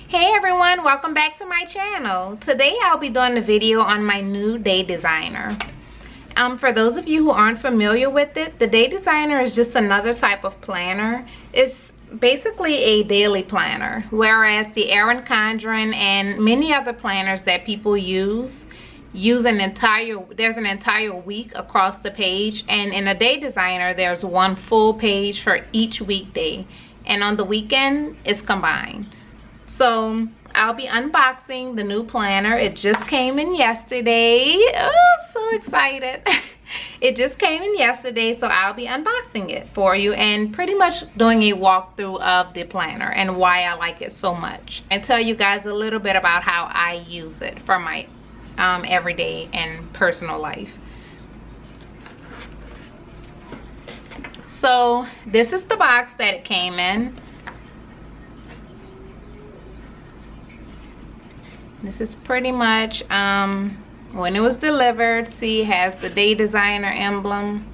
Hey everyone, welcome back to my channel. Today I'll be doing a video on my new Day Designer. For those of you who aren't familiar with it, the Day Designer is just another type of planner. It's basically a daily planner, whereas the Erin Condren and many other planners that people use there's an entire week across the page, and in a Day Designer there's one full page for each weekday, and on the weekend it's combined. So I'll be unboxing the new planner. It just came in yesterday. Oh, so excited. It just came in yesterday, so I'll be unboxing it for you and pretty much doing a walkthrough of the planner and why I like it so much, and tell you guys a little bit about how I use it for my everyday and personal life. So this is the box that it came in. This is pretty much when it was delivered. See, it has the Day Designer emblem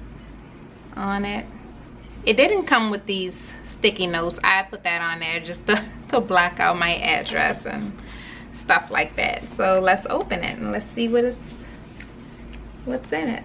on it. It didn't come with these sticky notes. I put that on there just to block out my address and stuff like that. So let's open it and let's see what's in it.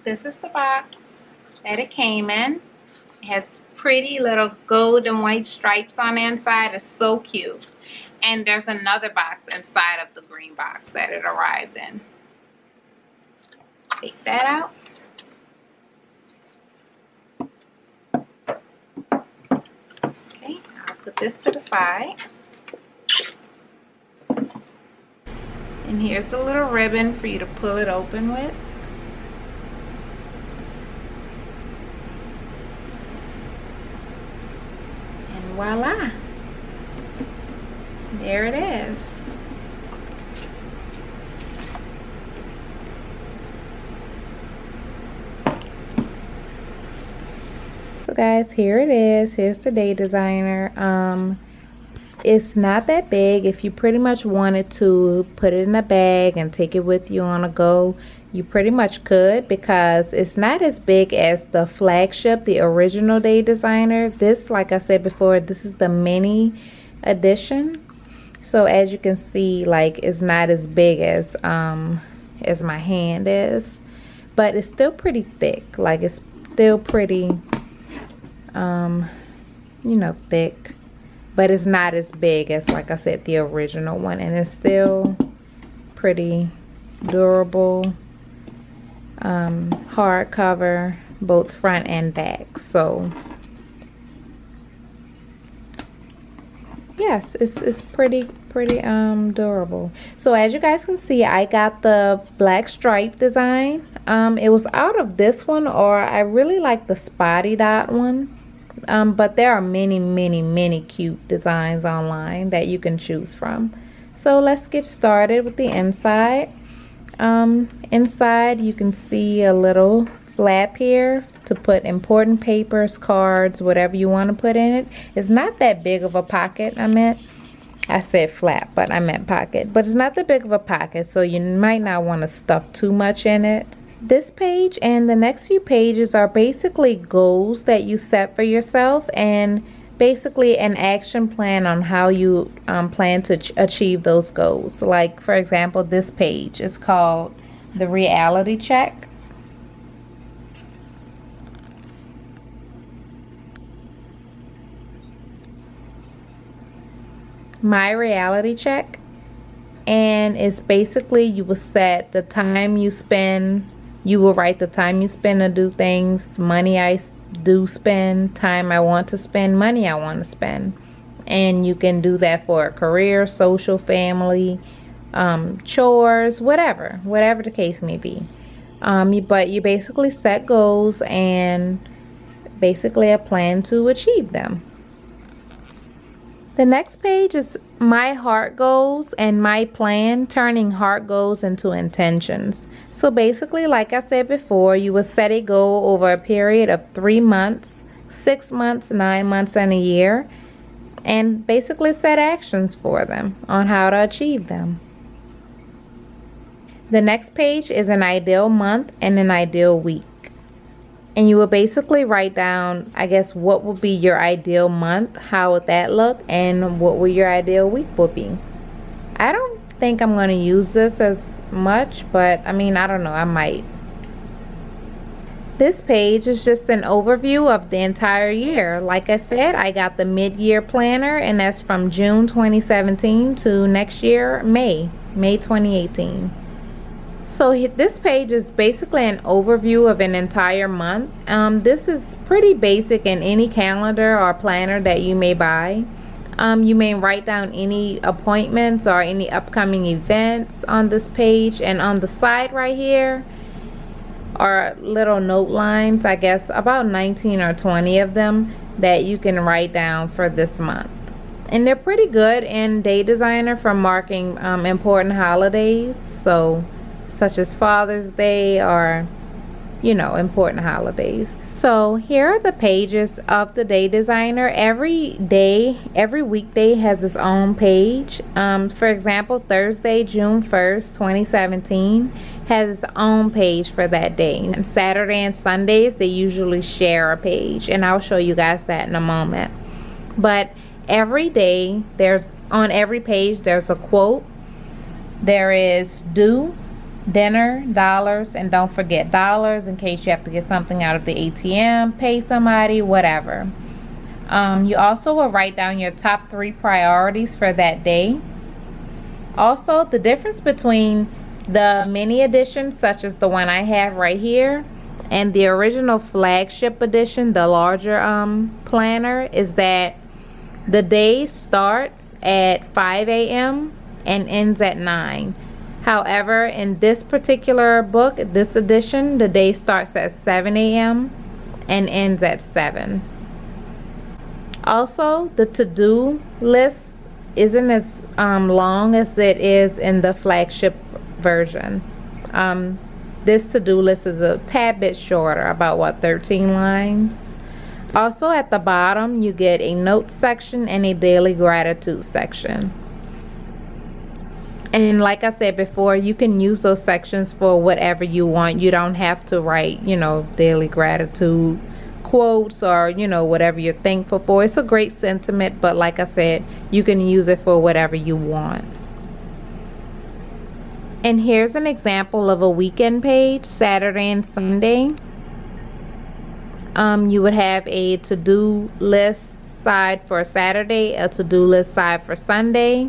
This is the box that it came in. It has pretty little gold and white stripes on the inside. It's so cute. And there's another box inside of the green box that it arrived in. Take that out. Okay, I'll put this to the side. And here's a little ribbon for you to pull it open with. Voila, there it is. So guys, here it is. Here's the Day Designer. It's not that big. If you pretty much wanted to put it in a bag and take it with you on a go, you pretty much could, because it's not as big as the flagship, the original Day Designer. This, like I said before, this is the mini edition. So as you can see, like, it's not as big as my hand is, but it's still pretty thick. Like, it's still pretty you know, thick, but it's not as big as, like I said, the original one, and it's still pretty durable. Hardcover, both front and back. So yes, it's pretty durable. So as you guys can see, I got the black stripe design. It was out of this one, or I really like the spotty dot one. But there are many cute designs online that you can choose from. So let's get started with the inside. Inside you can see a little flap here to put important papers, cards, whatever you want to put in it. It's not that big of a pocket. I said flap, but I meant pocket. But it's not that big of a pocket, so you might not want to stuff too much in it. This page and the next few pages are basically goals that you set for yourself, and basically an action plan on how you plan to achieve those goals. Like, for example, this page is called the reality check. My reality check. And it's basically, you will set the time you spend. You will write the time you spend to do things, money I do spend, time I want to spend, money I want to spend. And you can do that for a career, social, family, chores, whatever the case may be. But you basically set goals and basically a plan to achieve them. The next page is my heart goals and my plan, turning heart goals into intentions. So basically, like I said before, you will set a goal over a period of 3 months, 6 months, 9 months, and a year, and basically set actions for them on how to achieve them. The next page is an ideal month and an ideal week. And you will basically write down, I guess, what would be your ideal month, how would that look, and what would your ideal week would be. I don't think I'm going to use this as much, but I mean, I don't know, I might. This page is just an overview of the entire year. Like I said, I got the mid-year planner, and that's from June 2017 to next year, May 2018. So this page is basically an overview of an entire month. This is pretty basic in any calendar or planner that you may buy. You may write down any appointments or any upcoming events on this page, and on the side right here are little note lines, I guess about 19 or 20 of them that you can write down for this month. And they're pretty good in Day Designer for marking important holidays, so such as Father's Day or, you know, important holidays. So here are the pages of the Day Designer. Every weekday has its own page. For example, Thursday, June 1st, 2017 has its own page for that day. And Saturday and Sundays, they usually share a page, and I'll show you guys that in a moment. But every day, on every page, there's a quote. There is do, dinner, dollars, and don't forget dollars in case you have to get something out of the ATM, pay somebody, whatever. You also will write down your top 3 priorities for that day. Also, the difference between the mini edition, such as the one I have right here, and the original flagship edition, the larger planner, is that the day starts at 5 a.m. and ends at 9. However, in this particular book, this edition, the day starts at 7 a.m. and ends at 7. Also, the to-do list isn't as long as it is in the flagship version. This to-do list is a tad bit shorter, about 13 lines. Also, at the bottom, you get a notes section and a daily gratitude section. And like I said before, you can use those sections for whatever you want. You don't have to write, you know, daily gratitude quotes or, you know, whatever you're thankful for. It's a great sentiment, but like I said, you can use it for whatever you want. And here's an example of a weekend page, Saturday and Sunday. You would have a to-do list side for Saturday, a to-do list side for Sunday.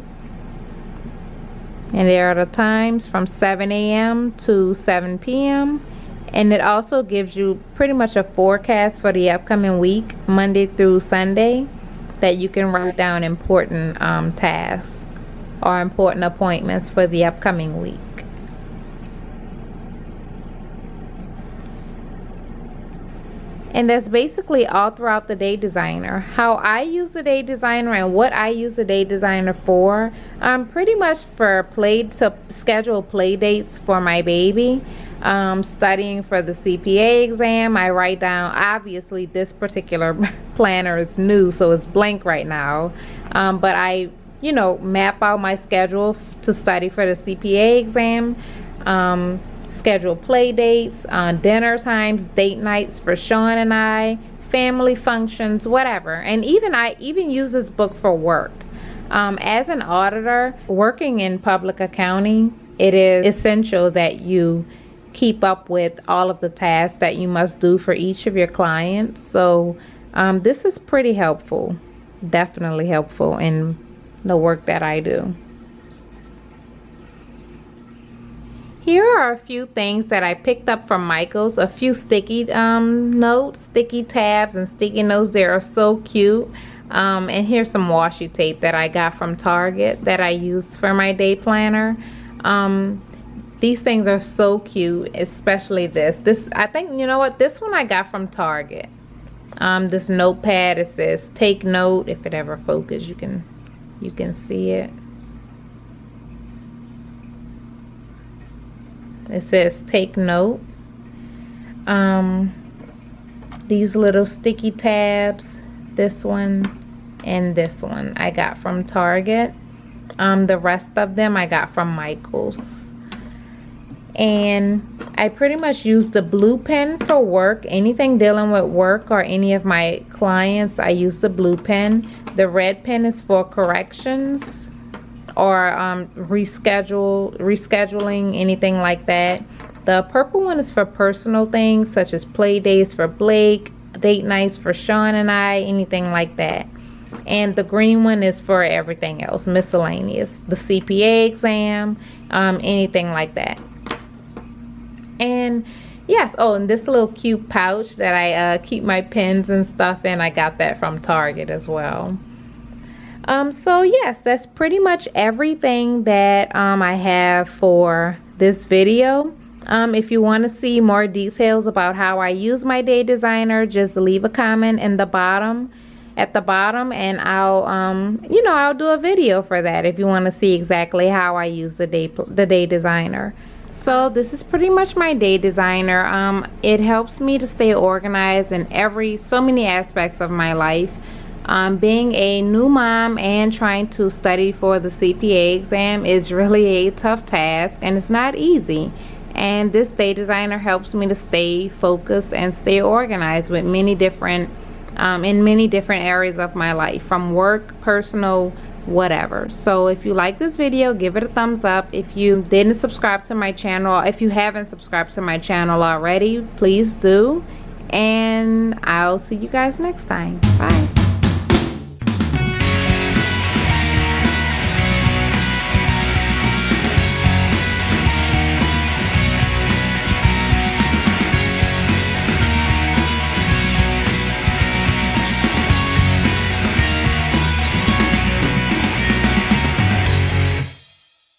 And there are the times from 7 a.m. to 7 p.m. And it also gives you pretty much a forecast for the upcoming week, Monday through Sunday, that you can write down important tasks or important appointments for the upcoming week. And that's basically all throughout the Day Designer. How I use the Day Designer and what I use the Day Designer for, pretty much for to schedule play dates for my baby. Studying for the CPA exam, I write down, obviously this particular planner is new, so it's blank right now. But I, you know, map out my schedule to study for the CPA exam. Schedule play dates, dinner times, date nights for Sean and I, family functions, whatever. And I even use this book for work. As an auditor working in public accounting, it is essential that you keep up with all of the tasks that you must do for each of your clients. So this is pretty helpful, definitely helpful in the work that I do. Here are a few things that I picked up from Michael's, a few sticky notes, sticky tabs and sticky notes. They are so cute. And here's some washi tape that I got from Target that I use for my day planner. These things are so cute, especially this. I think, you know what, this one I got from Target. This notepad, it says take note. If it ever focuses, you can you can see it. It says take note. These little sticky tabs, this one and this one I got from Target. The rest of them I got from Michael's. And I pretty much use the blue pen for work. Anything dealing with work or any of my clients, I use the blue pen. The red pen is for corrections or rescheduling, anything like that. The purple one is for personal things such as play days for Blake, date nights for Sean and I, anything like that. And the green one is for everything else, miscellaneous, the CPA exam, anything like that. And yes, oh, and this little cute pouch that I keep my pens and stuff in, I got that from Target as well. So yes, that's pretty much everything that I have for this video. If you want to see more details about how I use my day designer, just leave a comment in the bottom, at the bottom, and I'll I'll do a video for that if you want to see exactly how I use the day designer. So this is pretty much my day designer. It helps me to stay organized in so many aspects of my life. Being a new mom and trying to study for the CPA exam is really a tough task, and it's not easy. And this day designer helps me to stay focused and stay organized with many different in many different areas of my life, from work, personal, whatever. So if you like this video, give it a thumbs up. If you didn't subscribe to my channel, if you haven't subscribed to my channel already, please do. And I'll see you guys next time. Bye.